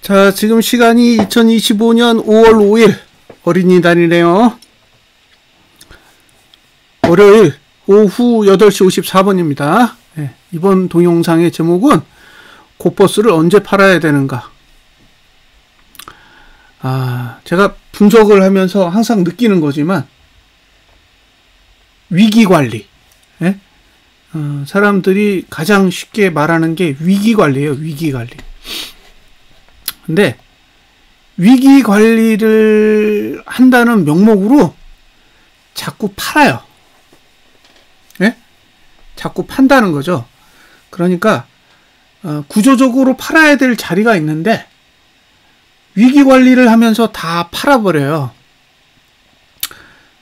자, 지금 시간이 2025년 5월 5일 어린이날이네요. 월요일 오후 8시 54분입니다. 네, 이번 동영상의 제목은 고버스를 언제 팔아야 되는가. 제가 분석을 하면서 항상 느끼는 거지만 위기관리. 네? 사람들이 가장 쉽게 말하는 게 위기관리예요. 위기관리. 근데 위기관리를 한다는 명목으로 자꾸 팔아요. 네? 자꾸 판다는 거죠. 그러니까 구조적으로 팔아야 될 자리가 있는데 위기관리를 하면서 다 팔아버려요.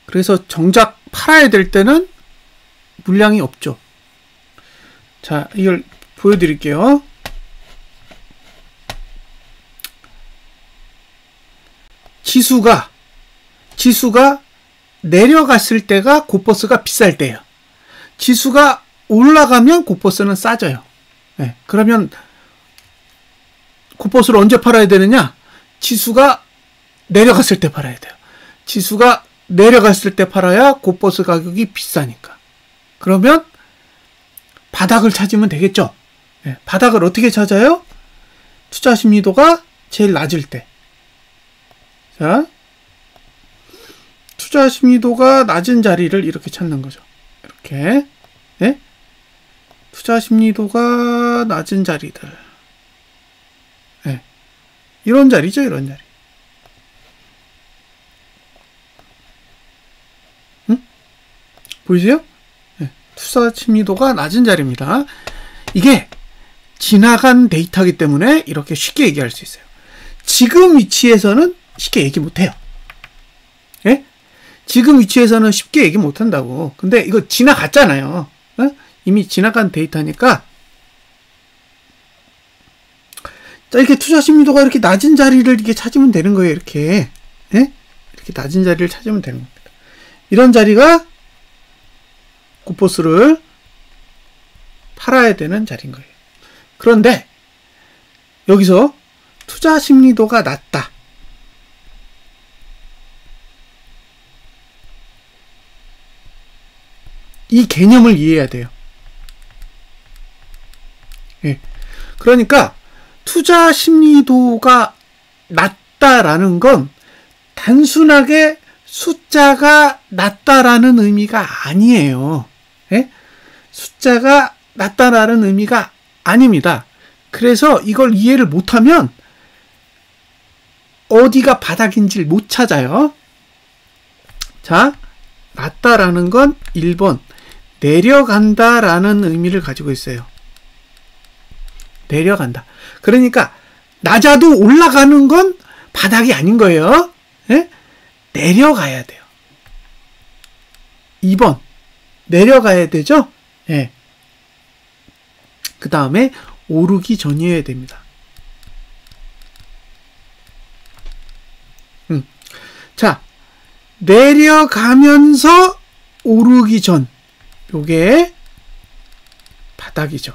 그래서 정작 팔아야 될 때는 물량이 없죠. 자, 이걸 보여드릴게요. 지수가 내려갔을 때가 고버스가 비쌀 때예요. 지수가 올라가면 고버스는 싸져요. 네, 그러면 고버스를 언제 팔아야 되느냐? 지수가 내려갔을 때 팔아야 돼요. 지수가 내려갔을 때 팔아야 고버스 가격이 비싸니까. 그러면 바닥을 찾으면 되겠죠. 네, 바닥을 어떻게 찾아요? 투자 심리도가 제일 낮을 때. 자, 투자 심리도가 낮은 자리를 이렇게 찾는 거죠. 이렇게. 네? 투자 심리도가 낮은 자리들. 네. 이런 자리죠, 이런 자리. 응? 보이세요? 네. 투자 심리도가 낮은 자리입니다. 이게 지나간 데이터이기 때문에 이렇게 쉽게 얘기할 수 있어요. 지금 위치에서는 쉽게 얘기 못해요. 예? 지금 위치에서는 쉽게 얘기 못한다고. 근데 이거 지나갔잖아요. 어? 이미 지나간 데이터니까. 자, 이렇게 투자 심리도가 이렇게 낮은 자리를 이렇게 찾으면 되는 거예요. 이렇게. 예? 이렇게 낮은 자리를 찾으면 되는 겁니다. 이런 자리가 고버스를 팔아야 되는 자리인 거예요. 그런데 여기서 투자 심리도가 낮다. 이 개념을 이해해야 돼요. 예. 그러니까 투자 심리도가 낮다라는 건 단순하게 숫자가 낮다라는 의미가 아니에요. 예? 숫자가 낮다라는 의미가 아닙니다. 그래서 이걸 이해를 못하면 어디가 바닥인지를 못 찾아요. 자, 낮다라는 건 1번 내려간다라는 의미를 가지고 있어요. 내려간다. 그러니까 낮아도 올라가는 건 바닥이 아닌 거예요. 예? 내려가야 돼요. 2번 내려가야 되죠. 예. 그 다음에 오르기 전이어야 됩니다. 자, 내려가면서 오르기 전, 요게 바닥이죠.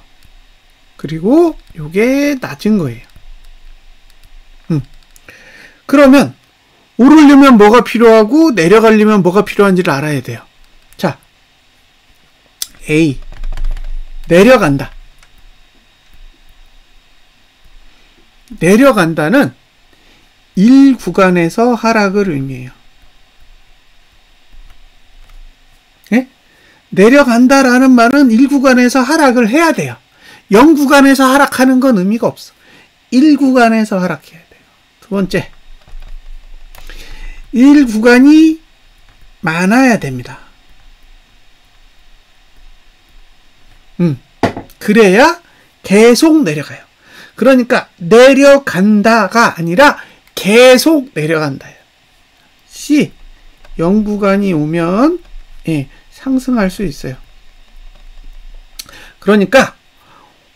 그리고 요게 낮은 거예요. 그러면 오르려면 뭐가 필요하고 내려가려면 뭐가 필요한지를 알아야 돼요. 자, A 내려간다. 내려간다는 1구간에서 하락을 의미해요. 예? 내려간다라는 말은 1구간에서 하락을 해야 돼요. 0구간에서 하락하는 건 의미가 없어. 1구간에서 하락해야 돼요. 두 번째, 1구간이 많아야 됩니다. 그래야 계속 내려가요. 그러니까 내려간다가 아니라 계속 내려간다예요. C 0구간이 오면 상승할 수 있어요. 그러니까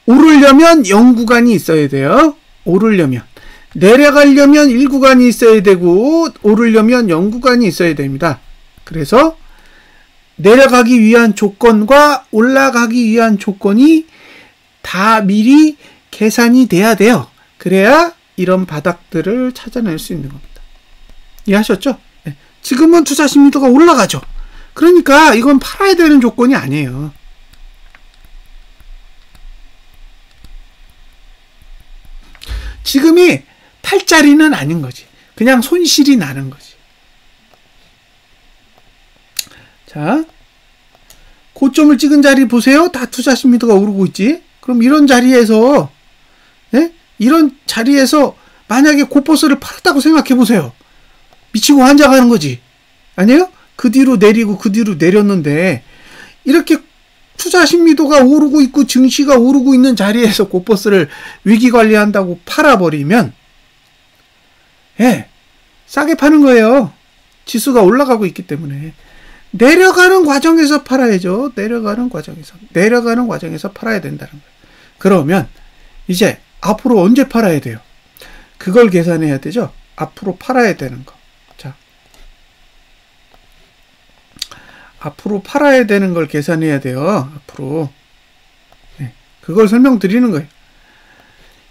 오르려면 0구간이 있어야 돼요. 오르려면. 내려가려면 1구간이 있어야 되고 오르려면 0구간이 있어야 됩니다. 그래서 내려가기 위한 조건과 올라가기 위한 조건이 다 미리 계산이 돼야 돼요. 그래야 이런 바닥들을 찾아낼 수 있는 겁니다. 이해하셨죠? 네. 지금은 투자 심리도가 올라가죠. 그러니까 이건 팔아야 되는 조건이 아니에요. 지금이 팔 자리는 아닌 거지. 그냥 손실이 나는 거지. 자, 고점을 찍은 자리 보세요. 다 투자 심리도가 오르고 있지. 그럼 이런 자리에서, 예? 이런 자리에서 만약에 고버스를 팔았다고 생각해 보세요. 미치고 환장하는 거지. 아니에요? 그 뒤로 내리고 그 뒤로 내렸는데 이렇게 투자 심리도가 오르고 있고 증시가 오르고 있는 자리에서 고버스를 위기 관리한다고 팔아버리면, 예, 싸게 파는 거예요. 지수가 올라가고 있기 때문에. 내려가는 과정에서 팔아야죠. 내려가는 과정에서 팔아야 된다는 거예요. 그러면 이제 앞으로 언제 팔아야 돼요? 그걸 계산해야 되죠. 앞으로 팔아야 되는 거. 자, 앞으로 팔아야 되는 걸 계산해야 돼요. 앞으로. 네, 그걸 설명드리는 거예요.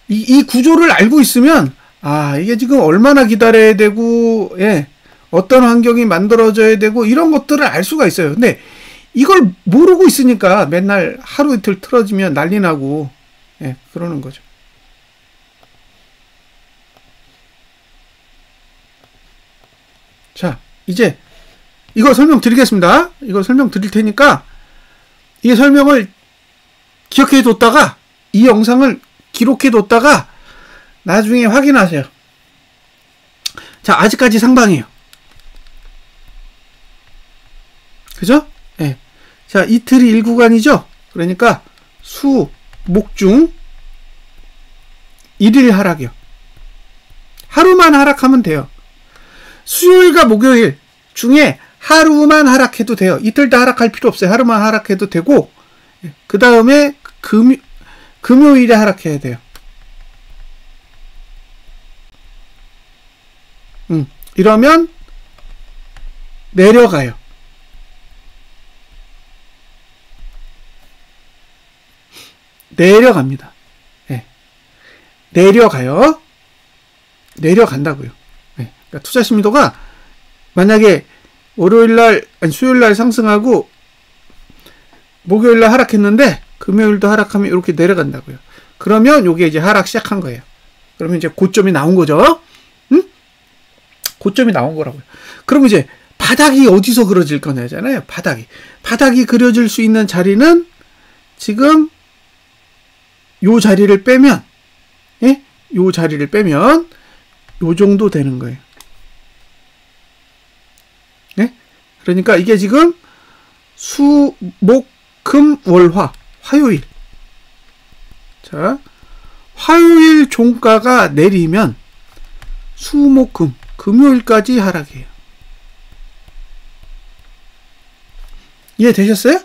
이 구조를 알고 있으면, 아, 이게 지금 얼마나 기다려야 되고, 예, 어떤 환경이 만들어져야 되고, 이런 것들을 알 수가 있어요. 근데 이걸 모르고 있으니까 맨날 하루 이틀 틀어지면 난리 나고, 예, 그러는 거죠. 자, 이제 이거 설명드리겠습니다. 이거 설명드릴 테니까 이 설명을 기억해 뒀다가 이 영상을 기록해 뒀다가 나중에 확인하세요. 자, 아직까지 상방이에요. 그죠? 예. 자, 이틀이 1구간이죠? 그러니까 수, 목, 중 1일 하락이요. 하루만 하락하면 돼요. 수요일과 목요일 중에 하루만 하락해도 돼요. 이틀 다 하락할 필요 없어요. 하루만 하락해도 되고, 그 다음에 금요일에 하락해야 돼요. 이러면 내려가요. 내려갑니다. 네. 내려가요. 내려간다고요. 네. 그러니까 투자 심리도가 만약에 월요일날, 아니 수요일날 상승하고 목요일날 하락했는데 금요일도 하락하면 이렇게 내려간다고요. 그러면 요게 이제 하락 시작한 거예요. 그러면 이제 고점이 나온 거죠. 응? 고점이 나온 거라고요. 그럼 이제 바닥이 어디서 그려질 거냐잖아요. 바닥이 그려질 수 있는 자리는 지금 요 자리를 빼면, 예? 요 자리를 빼면 요 정도 되는 거예요. 네? 그러니까 이게 지금 수, 목, 금, 월, 화, 화요일. 자, 화요일 종가가 내리면 수, 목, 금, 금요일까지 하락해요. 이해되셨어요?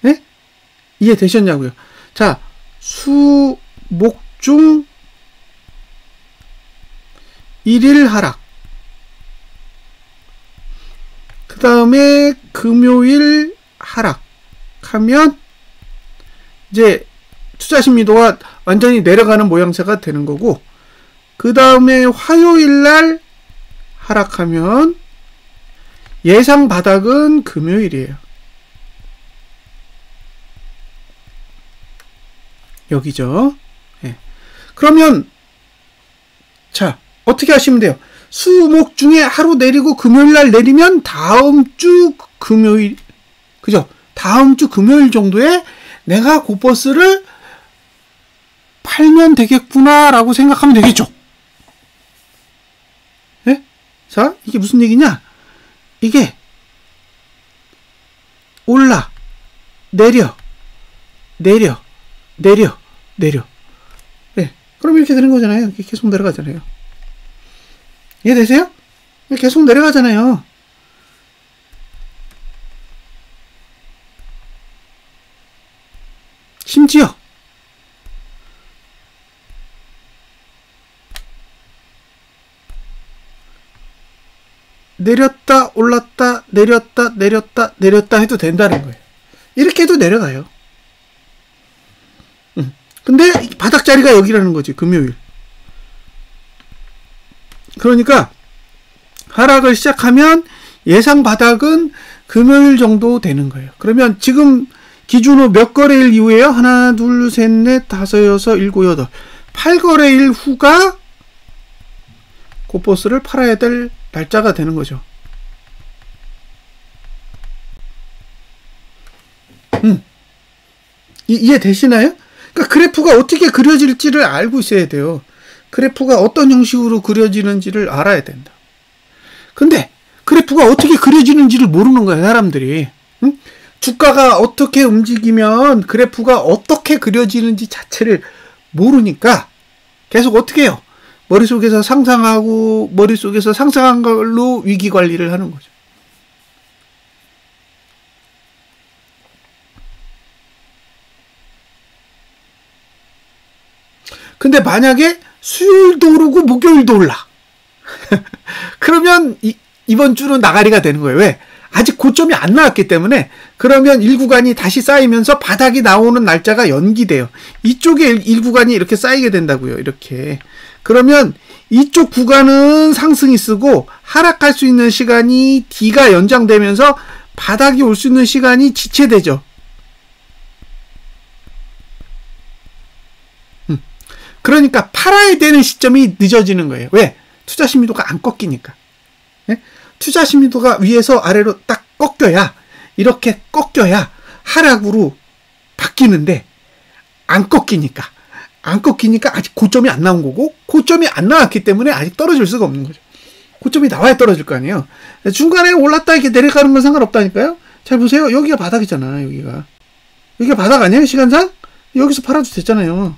네? 이해되셨냐고요? 자, 수, 목, 중 1일 하락. 그 다음에 금요일 하락하면 이제 투자 심리도가 완전히 내려가는 모양새가 되는 거고, 그 다음에 화요일 날 하락하면 예상 바닥은 금요일이에요. 여기죠. 예. 그러면 자, 어떻게 하시면 돼요? 수, 목 중에 하루 내리고 금요일 날 내리면 다음 주 금요일, 그죠? 다음 주 금요일 정도에 내가 고버스를 팔면 되겠구나 라고 생각하면 되겠죠. 예? 자, 이게 무슨 얘기냐? 이게 올라, 내려. 네. 그럼 이렇게 되는 거잖아요. 이렇게 계속 내려가잖아요. 이해되세요? 계속 내려가잖아요. 심지어 내렸다 올랐다 내렸다 해도 된다는 거예요. 이렇게 해도 내려가요. 근데 바닥 자리가 여기라는 거지. 금요일. 그러니까 하락을 시작하면 예상 바닥은 금요일 정도 되는 거예요. 그러면 지금 기준으로 몇 거래일 이후에요? 하나, 둘, 셋, 넷, 다섯, 여섯, 일곱, 여덟. 8거래일 후가 고버스를 팔아야 될 날짜가 되는 거죠. 이해되시나요? 그러니까 그래프가 어떻게 그려질지를 알고 있어야 돼요. 그래프가 어떤 형식으로 그려지는지를 알아야 된다. 근데 그래프가 어떻게 그려지는지를 모르는 거야, 사람들이. 응? 주가가 어떻게 움직이면 그래프가 어떻게 그려지는지 자체를 모르니까 계속 어떻게 해요? 머릿속에서 상상하고 머릿속에서 상상한 걸로 위기 관리를 하는 거죠. 근데 만약에 수요일도 오르고 목요일도 올라. 그러면 이번 주는 나가리가 되는 거예요. 왜? 아직 고점이 안 나왔기 때문에. 그러면 1구간이 다시 쌓이면서 바닥이 나오는 날짜가 연기돼요. 이쪽에 1구간이 이렇게 쌓이게 된다고요. 이렇게. 그러면 이쪽 구간은 상승이 쓰고 하락할 수 있는 시간이 D가 연장되면서 바닥이 올 수 있는 시간이 지체되죠. 그러니까 팔아야 되는 시점이 늦어지는 거예요. 왜? 투자 심리도가 안 꺾이니까. 네? 투자 심리도가 위에서 아래로 딱 꺾여야, 이렇게 꺾여야 하락으로 바뀌는데 안 꺾이니까. 안 꺾이니까 아직 고점이 안 나온 거고, 고점이 안 나왔기 때문에 아직 떨어질 수가 없는 거죠. 고점이 나와야 떨어질 거 아니에요. 중간에 올랐다 이렇게 내려가는 건 상관없다니까요. 잘 보세요. 여기가 바닥이잖아. 여기가 바닥 아니에요? 시간상? 여기서 팔아도 됐잖아요.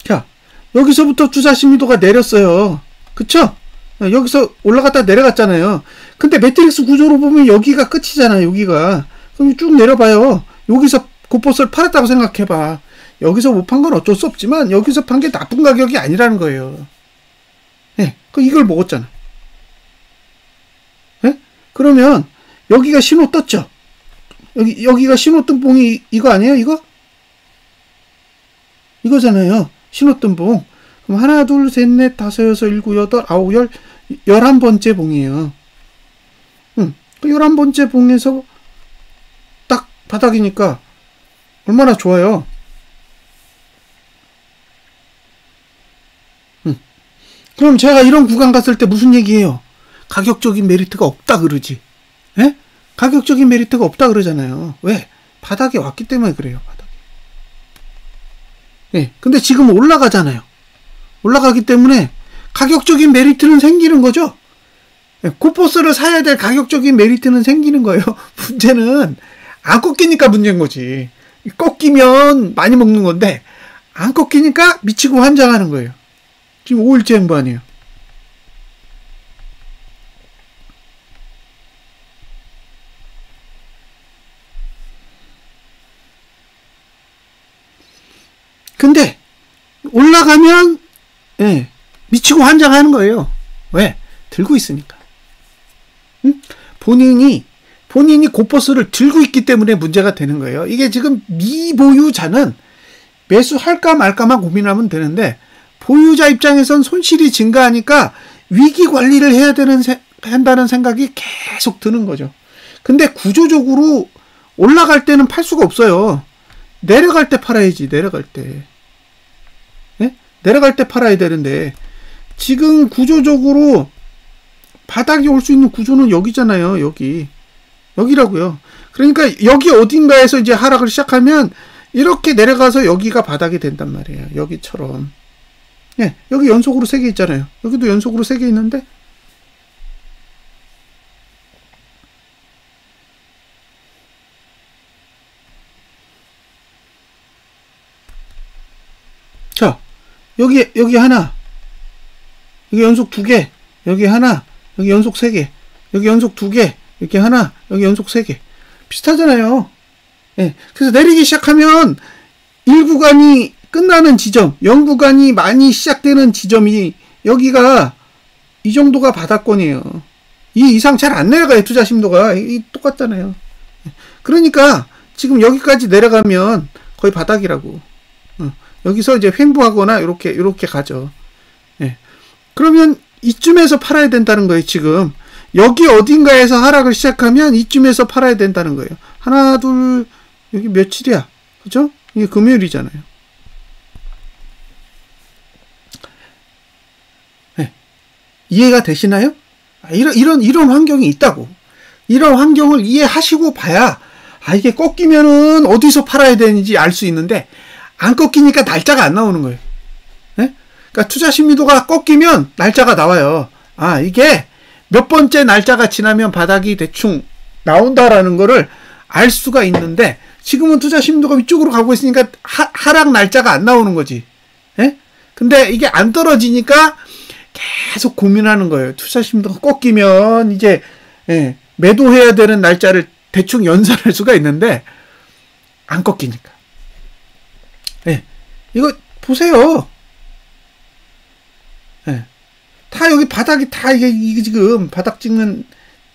자, 여기서부터 투자 심리도가 내렸어요. 그쵸? 여기서 올라갔다 내려갔잖아요. 근데 매트릭스 구조로 보면 여기가 끝이잖아요. 여기가. 그럼 쭉 내려봐요. 여기서 고버스를 팔았다고 생각해봐. 여기서 못 판 건 어쩔 수 없지만 여기서 판 게 나쁜 가격이 아니라는 거예요. 네, 이걸 먹었잖아. 네? 그러면 여기가 신호 떴죠? 여기가 신호 뜬 봉이 이거 아니에요? 이거잖아요. 신호등봉. 그럼 하나, 둘, 셋, 넷, 다섯, 여섯, 일곱, 여덟, 아홉, 11번째 봉이에요. 그 11번째 봉에서 딱 바닥이니까 얼마나 좋아요. 그럼 제가 이런 구간 갔을 때 무슨 얘기예요? 가격적인 메리트가 없다 그러지. 예? 가격적인 메리트가 없다 그러잖아요. 왜? 바닥에 왔기 때문에 그래요. 예, 근데 지금 올라가잖아요. 올라가기 때문에 가격적인 메리트는 생기는 거죠. 예, 고버스를 사야 될 가격적인 메리트는 생기는 거예요. 문제는 안 꺾이니까 문제인 거지. 꺾이면 많이 먹는 건데 안 꺾이니까 미치고 환장하는 거예요. 지금 5일째 행보아니에요. 근데 올라가면 미치고 환장하는 거예요. 왜? 들고 있으니까. 응? 본인이 고버스를 들고 있기 때문에 문제가 되는 거예요. 이게 지금 미보유자는 매수할까 말까만 고민하면 되는데 보유자 입장에선 손실이 증가하니까 위기 관리를 한다는 생각이 계속 드는 거죠. 근데 구조적으로 올라갈 때는 팔 수가 없어요. 내려갈 때 팔아야지. 내려갈 때. 네? 내려갈 때 팔아야 되는데 지금 구조적으로 바닥이 올 수 있는 구조는 여기잖아요. 여기라고요. 그러니까 여기 어딘가에서 이제 하락을 시작하면 이렇게 내려가서 여기가 바닥이 된단 말이에요. 여기처럼. 예, 여기 연속으로 3개 있잖아요. 여기도 연속으로 3개 있는데 자, 여기 하나, 여기 연속 2개, 여기 하나, 여기 연속 3개, 여기 연속 2개, 여기 하나, 여기 연속 3개. 비슷하잖아요. 예. 그래서 내리기 시작하면 1구간이 끝나는 지점, 0구간이 많이 시작되는 지점이 여기가 이 정도가 바닥권이에요. 이 이상 잘 안 내려가요. 투자 심도가. 똑같잖아요. 그러니까 지금 여기까지 내려가면 거의 바닥이라고. 여기서 이제 횡보하거나 요렇게 가죠. 예. 그러면 이쯤에서 팔아야 된다는 거예요, 지금. 여기 어딘가에서 하락을 시작하면 이쯤에서 팔아야 된다는 거예요. 하나, 둘, 여기 며칠이야? 그죠? 이게 금요일이잖아요. 네. 이해가 되시나요? 이런 환경이 있다고. 이런 환경을 이해하시고 봐야, 이게 꺾이면은 어디서 팔아야 되는지 알 수 있는데, 안 꺾이니까 날짜가 안 나오는 거예요. 네? 그러니까 투자 심리도가 꺾이면 날짜가 나와요. 이게 몇 번째 날짜가 지나면 바닥이 대충 나온다라는 거를 알 수가 있는데, 지금은 투자 심리도가 위쪽으로 가고 있으니까 하락 날짜가 안 나오는 거지. 예? 근데 이게 안 떨어지니까 계속 고민하는 거예요. 투자 심리도가 꺾이면 이제 매도해야 되는 날짜를 대충 연산할 수가 있는데 안 꺾이니까. 이거 보세요. 다 여기 바닥이 다 이게 지금 바닥 찍는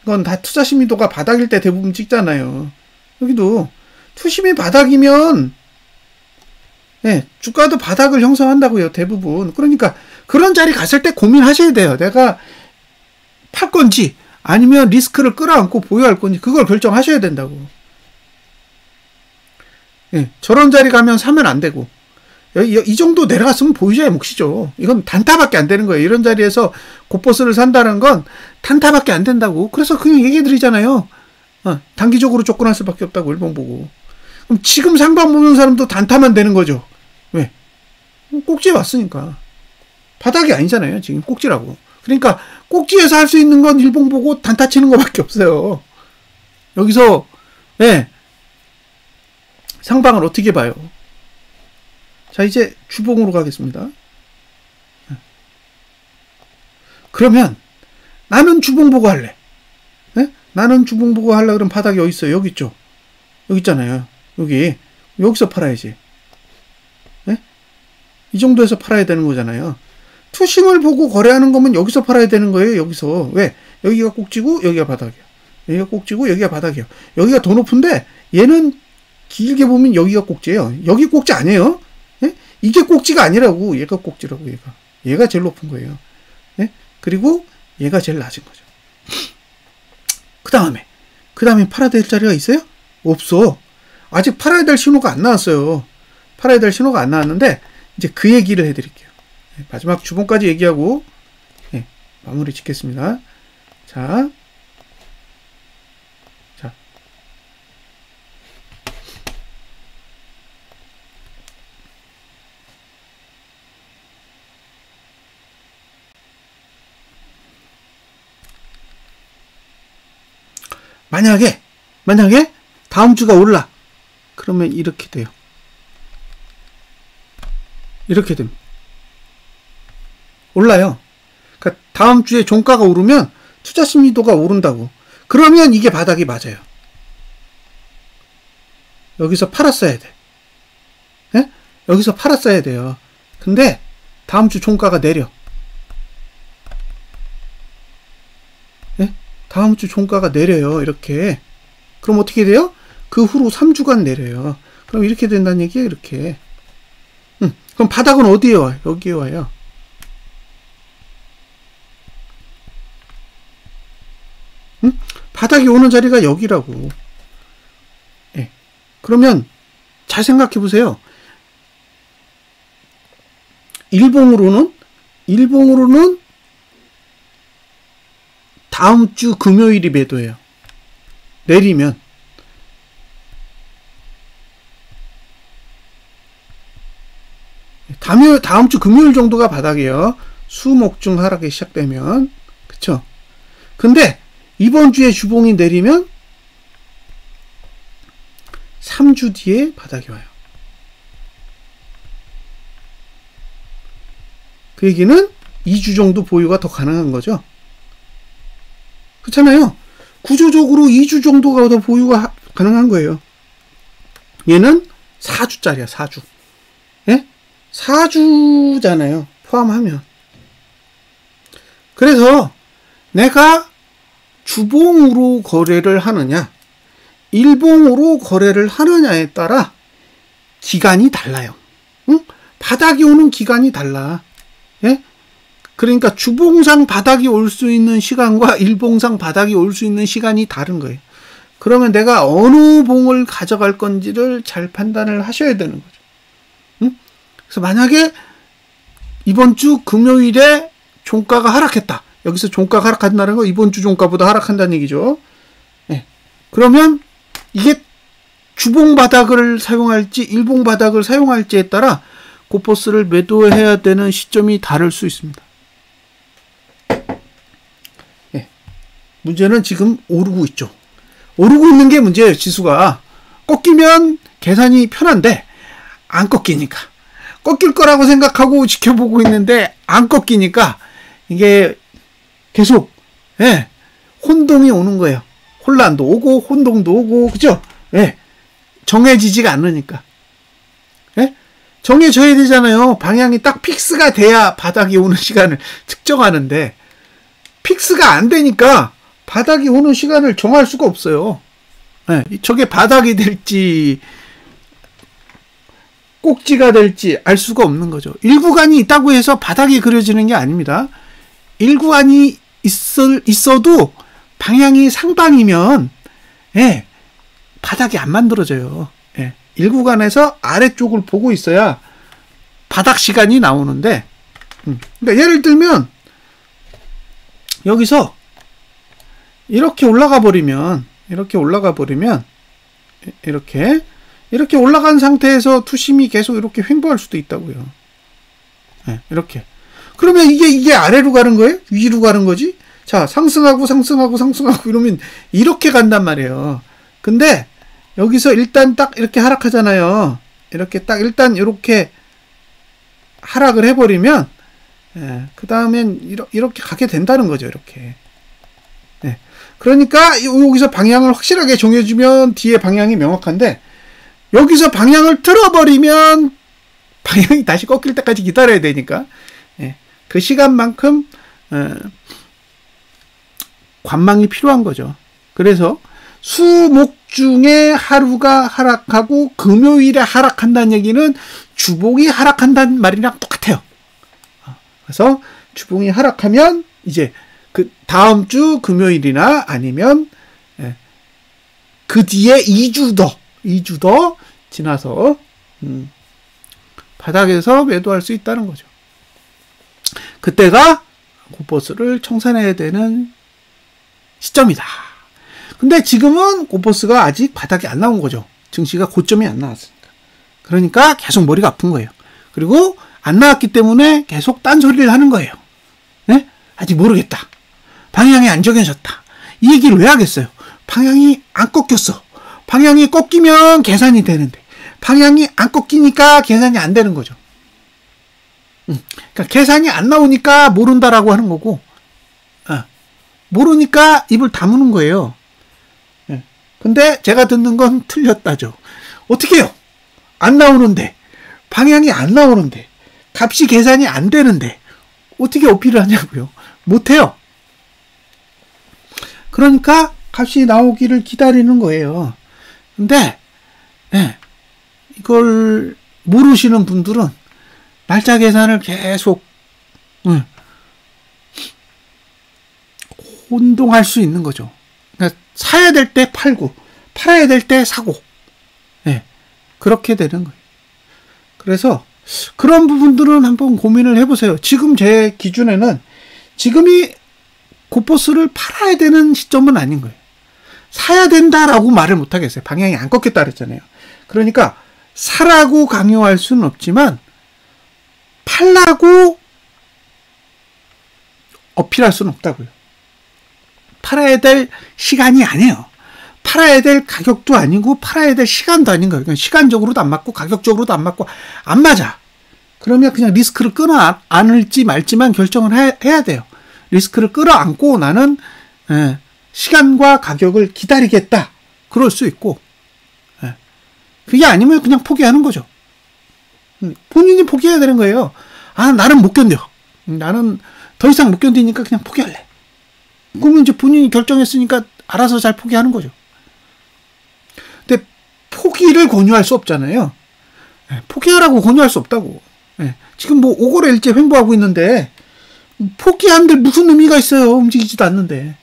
건 다 투자 심리도가 바닥일 때 대부분 찍잖아요. 여기도 투심이 바닥이면 주가도 바닥을 형성한다고요, 대부분. 그러니까 그런 자리 갔을 때 고민하셔야 돼요. 내가 팔 건지 아니면 리스크를 끌어안고 보유할 건지 그걸 결정하셔야 된다고. 저런 자리 가면 사면 안 되고, 이 정도 내려갔으면 보유자의 몫이죠. 이건 단타밖에 안 되는 거예요. 이런 자리에서 곱버스를 산다는 건 단타밖에 안 된다고. 그래서 그냥 얘기 드리잖아요. 단기적으로 쫓겨날 수밖에 없다고, 일봉 보고. 그럼 지금 상방 보는 사람도 단타만 되는 거죠. 왜? 꼭지에 왔으니까. 바닥이 아니잖아요. 지금 꼭지라고. 그러니까 꼭지에서 할 수 있는 건 일봉 보고 단타 치는 것밖에 없어요. 여기서 상방을 어떻게 봐요? 자, 이제 주봉으로 가겠습니다. 그러면 나는 주봉 보고 할래. 나는 주봉 보고 하려고 그러면 바닥이 어디 있어요? 여기 있죠? 여기 있잖아요. 여기서 팔아야지. 이 정도에서 팔아야 되는 거잖아요. 투심을 보고 거래하는 거면 여기서 팔아야 되는 거예요. 여기서. 왜? 여기가 꼭지고 여기가 바닥이야. 여기가 꼭지고 여기가 바닥이야. 여기가 더 높은데 얘는 길게 보면 여기가 꼭지예요. 여기 꼭지 아니에요. 이게 꼭지가 아니라고. 얘가 꼭지라고. 얘가 제일 높은 거예요. 그리고 얘가 제일 낮은 거죠. 그 다음에 팔아야 될 자리가 있어요? 없어. 아직 팔아야 될 신호가 안 나왔어요. 팔아야 될 신호가 안 나왔는데 이제 그 얘기를 해드릴게요. 마지막 주봉까지 얘기하고 마무리 짓겠습니다. 자, 만약에 다음 주가 올라. 그러면 이렇게 돼요. 이렇게 됩니다. 올라요. 그러니까 다음 주에 종가가 오르면 투자 심리도가 오른다고. 그러면 이게 바닥이 맞아요. 여기서 팔았어야 돼. 여기서 팔았어야 돼요. 근데 다음 주 종가가 내려. 다음 주 종가가 내려요. 이렇게. 그럼 어떻게 돼요? 그 후로 3주간 내려요. 그럼 이렇게 된다는 얘기예요. 이렇게. 그럼 바닥은 어디에 와요? 여기에 와요. 바닥이 오는 자리가 여기라고. 그러면 잘 생각해 보세요. 일봉으로는 다음 주 금요일이 매도예요. 내리면. 다음 주 금요일 정도가 바닥이에요. 수목중 하락이 시작되면. 그쵸? 근데 이번 주에 주봉이 내리면 3주 뒤에 바닥이 와요. 그 얘기는 2주 정도 보유가 더 가능한 거죠. 그렇잖아요. 구조적으로 2주 정도가 더 보유가 가능한 거예요. 얘는 4주짜리야, 4주. 4주잖아요. 포함하면. 그래서 내가 주봉으로 거래를 하느냐, 일봉으로 거래를 하느냐에 따라 기간이 달라요. 응? 바닥이 오는 기간이 달라. 예? 그러니까 주봉상 바닥이 올 수 있는 시간과 일봉상 바닥이 올 수 있는 시간이 다른 거예요. 그러면 내가 어느 봉을 가져갈 건지를 잘 판단을 하셔야 되는 거죠. 응? 그래서 만약에 이번 주 금요일에 종가가 하락했다. 여기서 종가가 하락한다는 거 이번 주 종가보다 하락한다는 얘기죠. 예. 그러면 이게 주봉 바닥을 사용할지 일봉 바닥을 사용할지에 따라 고퍼스를 매도해야 되는 시점이 다를 수 있습니다. 예. 문제는 지금 오르고 있죠. 오르고 있는 게 문제예요. 지수가 꺾이면 계산이 편한데 안 꺾이니까 꺾일 거라고 생각하고 지켜보고 있는데 안 꺾이니까 이게 계속 예, 혼동이 오는 거예요. 혼란도 오고 혼동도 오고 그죠? 예, 정해지지가 않으니까. 예? 정해져야 되잖아요. 방향이 딱 픽스가 돼야 바닥이 오는 시간을 측정하는데 픽스가 안 되니까 바닥이 오는 시간을 정할 수가 없어요. 예, 저게 바닥이 될지 꼭지가 될지 알 수가 없는 거죠. 일구간이 있다고 해서 바닥이 그려지는 게 아닙니다. 일구간이 있어도 방향이 상방이면 예, 바닥이 안 만들어져요. 예, 일구간에서 아래쪽을 보고 있어야 바닥 시간이 나오는데 그러니까 예를 들면 여기서 이렇게 올라가 버리면 이렇게 올라간 상태에서 투심이 계속 이렇게 횡보할 수도 있다고요. 네, 이렇게. 그러면 이게 아래로 가는 거예요? 위로 가는 거지? 자, 상승하고 이러면 이렇게 간단 말이에요. 근데 여기서 일단 딱 이렇게 하락하잖아요. 이렇게 딱 일단 이렇게 하락을 해버리면 예, 그 다음엔 이렇게 가게 된다는 거죠. 이렇게. 네. 그러니까 여기서 방향을 확실하게 정해주면 뒤에 방향이 명확한데 여기서 방향을 틀어버리면 방향이 다시 꺾일 때까지 기다려야 되니까 예, 그 시간만큼 관망이 필요한 거죠. 그래서 수목 중에 하루가 하락하고 금요일에 하락한다는 얘기는 주봉이 하락한다는 말이랑 똑같아요. 그래서 주봉이 하락하면 이제 그 다음 주 금요일이나 아니면 그 뒤에 2주 더 지나서 바닥에서 매도할 수 있다는 거죠. 그때가 고퍼스를 청산해야 되는 시점이다. 근데 지금은 고퍼스가 아직 바닥이 안 나온 거죠. 증시가 고점이 안 나왔으니까. 그러니까 계속 머리가 아픈 거예요. 그리고 안 나왔기 때문에 계속 딴소리를 하는 거예요. 네? 아직 모르겠다. 방향이 안 정해졌다. 이 얘기를 왜 하겠어요? 방향이 안 꺾였어. 방향이 꺾이면 계산이 되는데 방향이 안 꺾이니까 계산이 안 되는 거죠. 그러니까 계산이 안 나오니까 모른다라고 하는 거고 모르니까 입을 다무는 거예요. 근데 제가 듣는 건 틀렸다죠. 어떻게 해요? 안 나오는데 방향이 안 나오는데 값이 계산이 안 되는데 어떻게 어필을 하냐고요. 못해요. 그러니까 값이 나오기를 기다리는 거예요. 근데 이걸 모르시는 분들은 날짜 계산을 계속 혼동할 수 있는 거죠. 그러니까 사야 될 때 팔고 팔아야 될 때 사고 그렇게 되는 거예요. 그래서 그런 부분들은 한번 고민을 해보세요. 지금 제 기준에는 지금이 고퍼스를 팔아야 되는 시점은 아닌 거예요. 사야 된다라고 말을 못 하겠어요. 방향이 안 꺾였다 그랬잖아요. 그러니까 사라고 강요할 수는 없지만 팔라고 어필할 수는 없다고요. 팔아야 될 시간이 아니에요. 팔아야 될 가격도 아니고 팔아야 될 시간도 아닌 거예요. 그러니까 시간적으로도 안 맞고 가격적으로도 안 맞고 안 맞아. 그러면 그냥 리스크를 끊어 안을지 말지만 결정을 해야 돼요. 리스크를 끌어안고 나는 시간과 가격을 기다리겠다. 그럴 수 있고 그게 아니면 그냥 포기하는 거죠. 본인이 포기해야 되는 거예요. 아, 나는 못 견뎌. 나는 더 이상 못 견디니까 그냥 포기할래. 그러면 이제 본인이 결정했으니까 알아서 잘 포기하는 거죠. 근데 포기를 권유할 수 없잖아요. 포기하라고 권유할 수 없다고. 지금 뭐 5거래일째 횡보하고 있는데 포기한들 무슨 의미가 있어요. 움직이지도 않는데.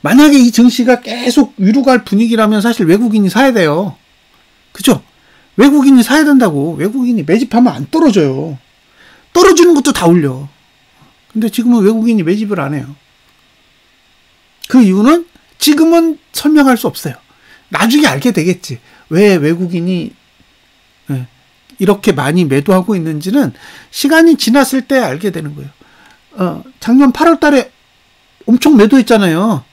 만약에 이 증시가 계속 위로 갈 분위기라면 사실 외국인이 사야 돼요. 그죠? 외국인이 사야 된다고. 외국인이 매집하면 안 떨어져요. 떨어지는 것도 다 올려. 근데 지금은 외국인이 매집을 안 해요. 그 이유는 지금은 설명할 수 없어요. 나중에 알게 되겠지. 왜 외국인이 이렇게 많이 매도하고 있는지는 시간이 지났을 때 알게 되는 거예요. 작년 8월 달에 엄청 매도했잖아요.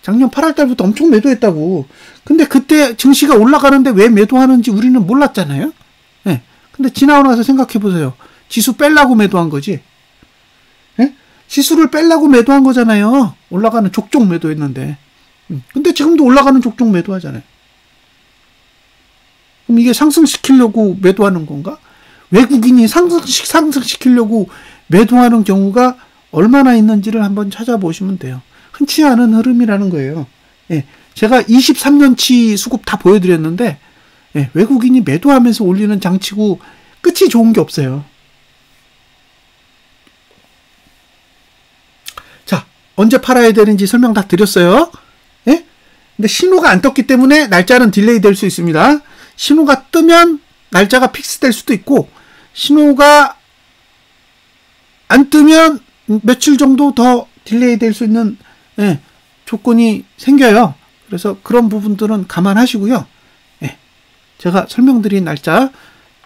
작년 8월 달부터 엄청 매도했다고. 근데 그때 증시가 올라가는데 왜 매도하는지 우리는 몰랐잖아요. 근데 지나고 나서 생각해 보세요. 지수 빼려고 매도한 거지. 지수를 빼려고 매도한 거잖아요. 올라가는 족족 매도했는데. 근데 지금도 올라가는 족족 매도하잖아요. 그럼 이게 상승시키려고 매도하는 건가? 외국인이 상승시키려고 매도하는 경우가 얼마나 있는지를 한번 찾아보시면 돼요. 흔치 않은 흐름이라는 거예요. 제가 23년치 수급 다 보여드렸는데 외국인이 매도하면서 올리는 장치고 끝이 좋은 게 없어요. 자, 언제 팔아야 되는지 설명 다 드렸어요. 근데 신호가 안 떴기 때문에 날짜는 딜레이 될 수 있습니다. 신호가 뜨면 날짜가 픽스될 수도 있고 신호가 안 뜨면 며칠 정도 더 딜레이 될 수 있는 조건이 생겨요. 그래서 그런 부분들은 감안하시고요. 제가 설명드린 날짜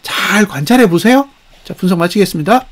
잘 관찰해 보세요. 자, 분석 마치겠습니다.